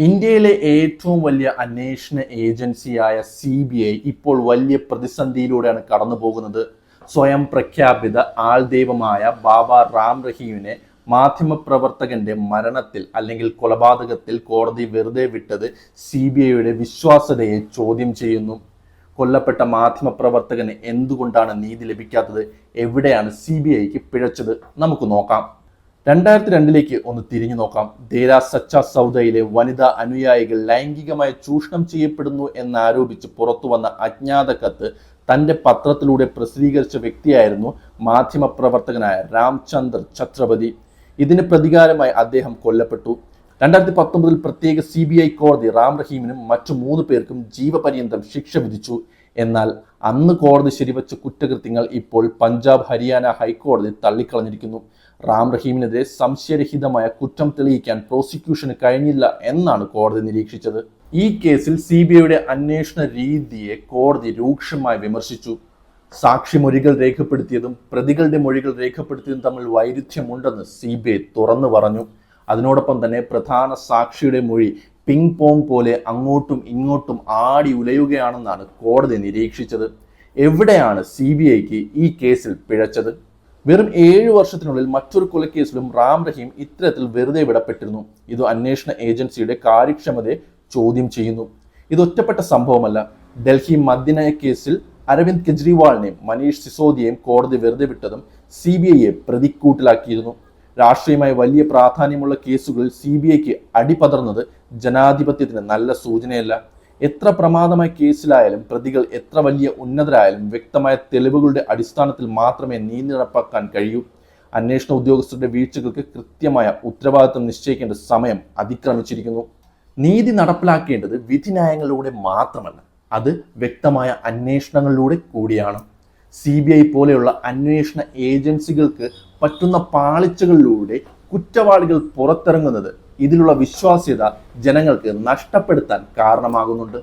ഇന്ത്യയിലെ ഏറ്റവും വലിയ അന്വേഷണ ഏജൻസിയായ CBI ഇപ്പോൾ വലിയ പ്രതിസന്ധിയിലൂടെയാണ് കടന്നു പോകുന്നത്. സ്വയം പ്രഖ്യാപിത ആൾദൈവമായ ബാബ റാം റഹീമിനെ മാധ്യമപ്രവർത്തകന്റെ മരണത്തിൽ അല്ലെങ്കിൽ കൊലപാതകത്തിൽ കോടതി വെറുതെ വിട്ടത് CBIയുടെ വിശ്വാസ്യതയെ ചോദ്യം ചെയ്യുന്നു. കൊല്ലപ്പെട്ട മാധ്യമപ്രവർത്തകന് എന്തുകൊണ്ടാണ് നീതി ലഭിക്കാത്തത്? എവിടെയാണ് CBIക്ക് പിഴച്ചത്? നമുക്ക് നോക്കാം. 2002 ഒന്ന് തിരിഞ്ഞു നോക്കാം. ദേരാ സച്ചാ സൗദയിലെ വനിതാ അനുയായികൾ ലൈംഗികമായി ചൂഷണം ചെയ്യപ്പെടുന്നു എന്നാരോപിച്ച് പുറത്തുവന്ന അജ്ഞാത കത്ത് തന്റെ പത്രത്തിലൂടെ പ്രസിദ്ധീകരിച്ച വ്യക്തിയായിരുന്നു മാധ്യമപ്രവർത്തകനായ രാംചന്ദർ ഛത്രപതി. ഇതിന് പ്രതികാരമായി അദ്ദേഹം കൊല്ലപ്പെട്ടു. 2019 പ്രത്യേക CBI കോടതി റാം റഹീമിനും മറ്റു 3 പേർക്കും ജീവപര്യന്തം ശിക്ഷ വിധിച്ചു. എന്നാൽ അന്ന് കോടതി ശരിവച്ച കുറ്റകൃത്യങ്ങൾ ഇപ്പോൾ പഞ്ചാബ് ഹരിയാന ഹൈക്കോടതി തള്ളിക്കളഞ്ഞിരിക്കുന്നു. റാം റഹീമിനെതിരെ സംശയരഹിതമായ കുറ്റം തെളിയിക്കാൻ പ്രോസിക്യൂഷന് കഴിഞ്ഞില്ല എന്നാണ് കോടതി നിരീക്ഷിച്ചത്. ഈ കേസിൽ CBIയുടെ അന്വേഷണ രീതിയെ കോടതി രൂക്ഷമായി വിമർശിച്ചു. സാക്ഷിമൊഴികൾ രേഖപ്പെടുത്തിയതും പ്രതികളുടെ മൊഴികൾ രേഖപ്പെടുത്തിയതും തമ്മിൽ വൈരുദ്ധ്യമുണ്ടെന്ന് CBI തുറന്നു പറഞ്ഞു. അതിനോടൊപ്പം തന്നെ പ്രധാന സാക്ഷിയുടെ മൊഴി പിങ് പോങ് പോലെ അങ്ങോട്ടും ഇങ്ങോട്ടും ആടി ഉലയുകയാണെന്നാണ് കോടതി നിരീക്ഷിച്ചത്. എവിടെയാണ് CBIക്ക് ഈ കേസിൽ പിഴച്ചത്? വെറും 7 വർഷത്തിനുള്ളിൽ മറ്റൊരു കൊലക്കേസിലും റാം റഹീം ഇത്തരത്തിൽ വെറുതെ വിടപ്പെട്ടിരുന്നു. ഇത് അന്വേഷണ ഏജൻസിയുടെ കാര്യക്ഷമതയെ ചോദ്യം ചെയ്യുന്നു. ഇത് ഒറ്റപ്പെട്ട സംഭവമല്ല. ഡൽഹി മദ്യനയ കേസിൽ അരവിന്ദ് കെജ്രിവാളിനെയും മനീഷ് സിസോദിയെയും കോടതി വെറുതെ വിട്ടതും CBIയെ പ്രതിക്കൂട്ടിലാക്കിയിരുന്നു. രാഷ്ട്രീയമായി വലിയ പ്രാധാന്യമുള്ള കേസുകളിൽ CBIക്ക് അടിപതർന്നത് ജനാധിപത്യത്തിന് നല്ല സൂചനയല്ല. എത്ര പ്രമാദമായ കേസിലായാലും പ്രതികൾ എത്ര വലിയ ഉന്നതരായാലും വ്യക്തമായ തെളിവുകളുടെ അടിസ്ഥാനത്തിൽ മാത്രമേ നീതി നടപ്പാക്കാൻ കഴിയൂ. അന്വേഷണ ഉദ്യോഗസ്ഥരുടെ വീഴ്ചകൾക്ക് കൃത്യമായ ഉത്തരവാദിത്വം നിശ്ചയിക്കേണ്ട സമയം അതിക്രമിച്ചിരിക്കുന്നു. നീതി നടപ്പിലാക്കേണ്ടത് വിധിന്യായങ്ങളിലൂടെ മാത്രമല്ല, അത് വ്യക്തമായ അന്വേഷണങ്ങളിലൂടെ കൂടിയാണ്. CBI പോലെയുള്ള അന്വേഷണ ഏജൻസികൾക്ക് പറ്റുന്ന പാളിച്ചകളിലൂടെ കുറ്റവാളികൾ പുറത്തിറങ്ങുന്നത് ഇതിലുള്ള വിശ്വാസ്യത ജനങ്ങൾക്ക് നഷ്ടപ്പെടുത്താൻ കാരണമാകുന്നുണ്ട്.